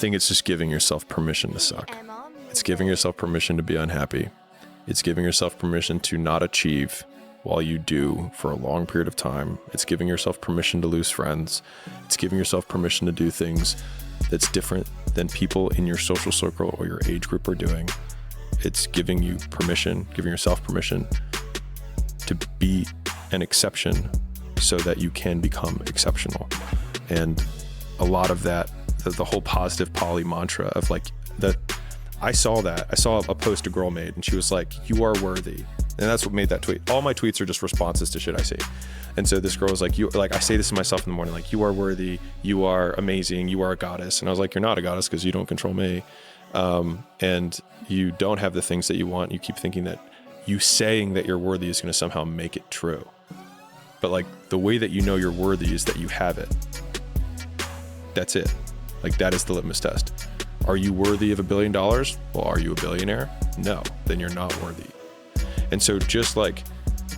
think it's just giving yourself permission to suck. It's giving yourself permission to be unhappy. It's giving yourself permission to not achieve while you do for a long period of time. It's giving yourself permission to lose friends. It's giving yourself permission to do things that's different than people in your social circle or your age group are doing. It's giving you permission, giving yourself permission to be an exception so that you can become exceptional. And a lot of that, the whole positive poly mantra of like that, I saw a post a girl made and she was like, "You are worthy." And that's what made that tweet. All my tweets are just responses to shit I say. And so this girl was like, I say this to myself in the morning, like, "You are worthy, you are amazing, you are a goddess." And I was like, "You're not a goddess because you don't control me. And you don't have the things that you want. You keep thinking that you saying that you're worthy is going to somehow make it true. But like the way that you know you're worthy is that you have it. That's it. Like that is the litmus test. Are you worthy of $1 billion? Well, are you a billionaire? No, then you're not worthy. And so just like,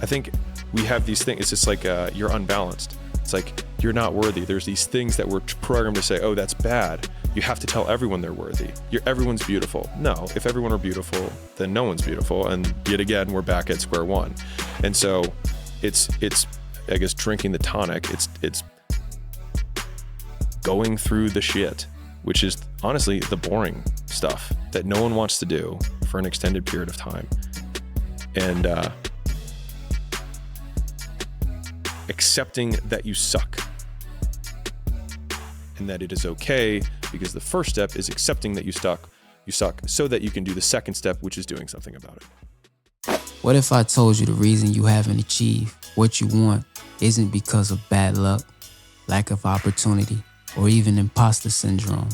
I think we have these things, it's just like you're unbalanced. It's like, you're not worthy. There's these things that we're programmed to say, oh, that's bad. You have to tell everyone they're worthy. Everyone's beautiful. No, if everyone are beautiful, then no one's beautiful. And yet again, we're back at square one. And so it's I guess, drinking the tonic. It's going through the shit, which is honestly the boring stuff that no one wants to do for an extended period of time. And accepting that you suck and that it is okay, because the first step is accepting that you suck so that you can do the second step, which is doing something about it. What if I told you the reason you haven't achieved what you want isn't because of bad luck, lack of opportunity, or even imposter syndrome?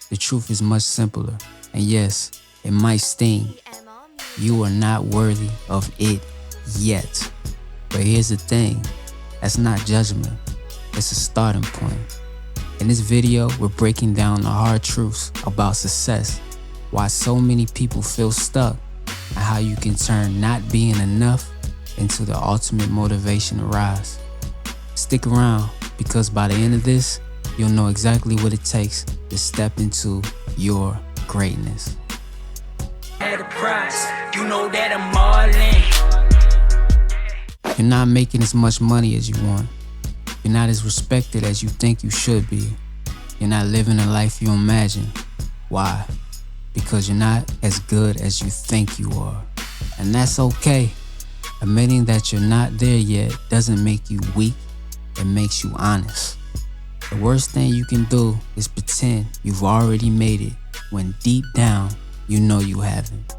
The truth is much simpler, and yes, it might sting. You are not worthy of it yet. But here's the thing, that's not judgment, it's a starting point. In this video, we're breaking down the hard truths about success, why so many people feel stuck, and how you can turn not being enough into the ultimate motivation to rise. Stick around, because by the end of this, you'll know exactly what it takes to step into your greatness. At a price, you know that I'm all in. You're not making as much money as you want. You're not as respected as you think you should be. You're not living the life you imagine. Why? Because you're not as good as you think you are. And that's okay. Admitting that you're not there yet doesn't make you weak, it makes you honest. The worst thing you can do is pretend you've already made it when deep down you know you haven't.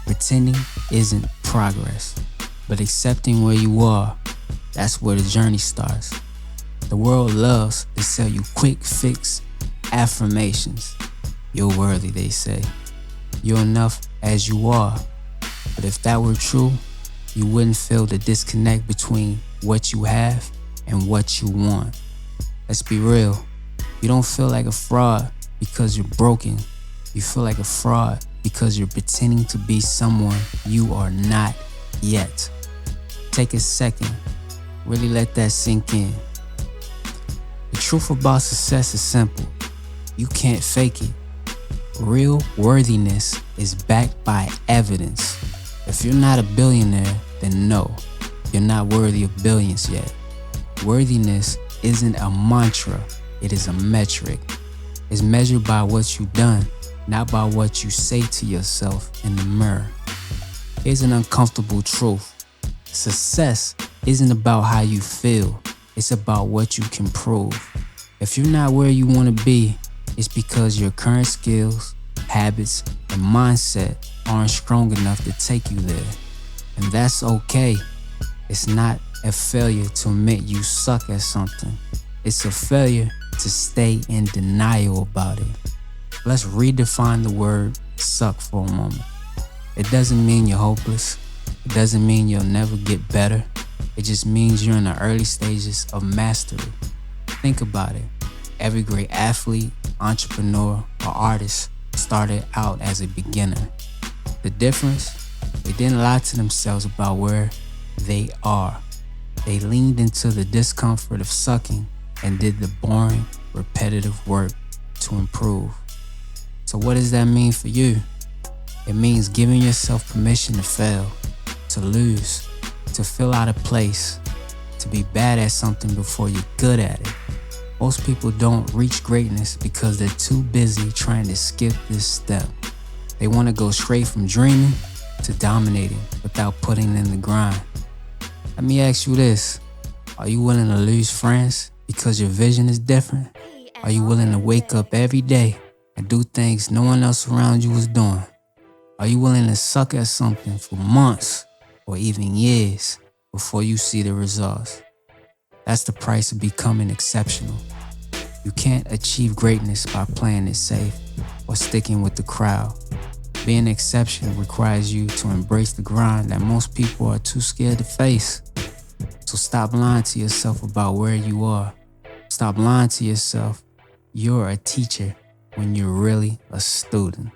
Pretending isn't progress, but accepting where you are, that's where the journey starts. The world loves to sell you quick fix affirmations. You're worthy, they say. You're enough as you are. But if that were true, you wouldn't feel the disconnect between what you have and what you want. Let's be real. You don't feel like a fraud because you're broken. You feel like a fraud because you're pretending to be someone you are not yet. Take a second. Really let that sink in. The truth about success is simple. You can't fake it. Real worthiness is backed by evidence. If you're not a billionaire, then no, you're not worthy of billions yet. Worthiness isn't a mantra, it is a metric. It's measured by what you've done, not by what you say to yourself in the mirror. Here's an uncomfortable truth. Success isn't about how you feel, it's about what you can prove. If you're not where you want to be, it's because your current skills, habits, and mindset aren't strong enough to take you there. And that's okay. It's not a failure to admit you suck at something. It's a failure to stay in denial about it. Let's redefine the word suck for a moment. It doesn't mean you're hopeless. It doesn't mean you'll never get better. It just means you're in the early stages of mastery. Think about it. Every great athlete, entrepreneur, or artist started out as a beginner. The difference? They didn't lie to themselves about where they are. They leaned into the discomfort of sucking and did the boring, repetitive work to improve. So what does that mean for you? It means giving yourself permission to fail, to lose, to feel out of place, to be bad at something before you're good at it. Most people don't reach greatness because they're too busy trying to skip this step. They want to go straight from dreaming to dominating without putting in the grind. Let me ask you this. Are you willing to lose friends because your vision is different? Are you willing to wake up every day and do things no one else around you is doing? Are you willing to suck at something for months or even years before you see the results? That's the price of becoming exceptional. You can't achieve greatness by playing it safe or sticking with the crowd. Being exceptional requires you to embrace the grind that most people are too scared to face. So stop lying to yourself about where you are. Stop lying to yourself you're a teacher when you're really a student.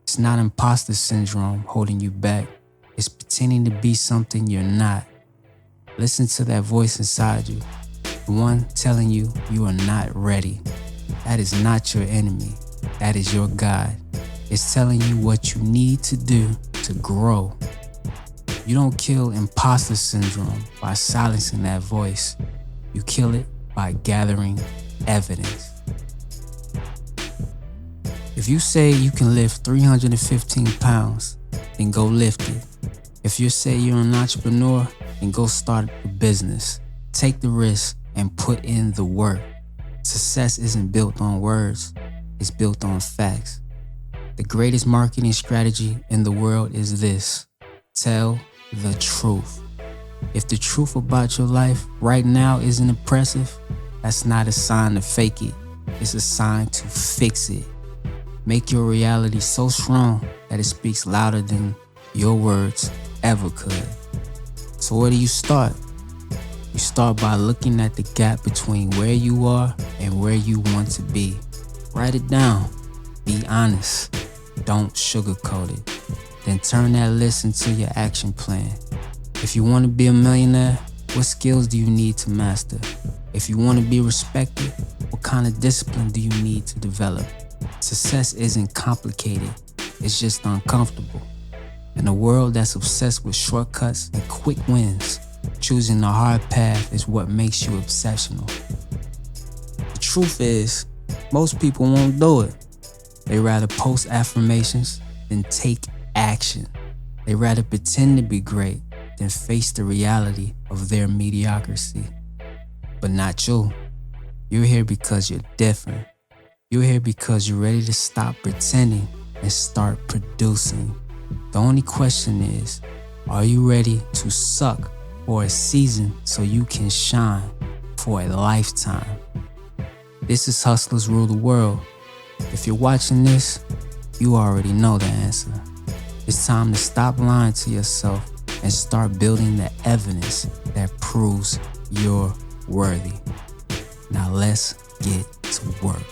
It's not imposter syndrome holding you back. It's pretending to be something you're not. Listen to that voice inside you, the one telling you you are not ready. That is not your enemy. That is your guide. It's telling you what you need to do to grow. You don't kill imposter syndrome by silencing that voice. You kill it by gathering evidence. If you say you can lift 315 pounds, then go lift it. If you say you're an entrepreneur, then go start a business. Take the risk and put in the work. Success isn't built on words, it's built on facts. The greatest marketing strategy in the world is this: tell the truth. If the truth about your life right now isn't impressive, that's not a sign to fake it. It's a sign to fix it. Make your reality so strong that it speaks louder than your words ever could. So where do you start? You start by looking at the gap between where you are and where you want to be. Write it down. Be honest. Don't sugarcoat it. Then turn that list into your action plan. If you want to be a millionaire, what skills do you need to master? If you want to be respected, what kind of discipline do you need to develop? Success isn't complicated, it's just uncomfortable. In a world that's obsessed with shortcuts and quick wins, choosing the hard path is what makes you exceptional. The truth is, most people won't do it. They rather post affirmations than take action. They rather pretend to be great than face the reality of their mediocrity. But not you. You're here because you're different. You're here because you're ready to stop pretending and start producing. The only question is, are you ready to suck for a season so you can shine for a lifetime? This is Hustlers Rule the World. If you're watching this, you already know the answer. It's time to stop lying to yourself and start building the evidence that proves you're worthy. Now let's get to work.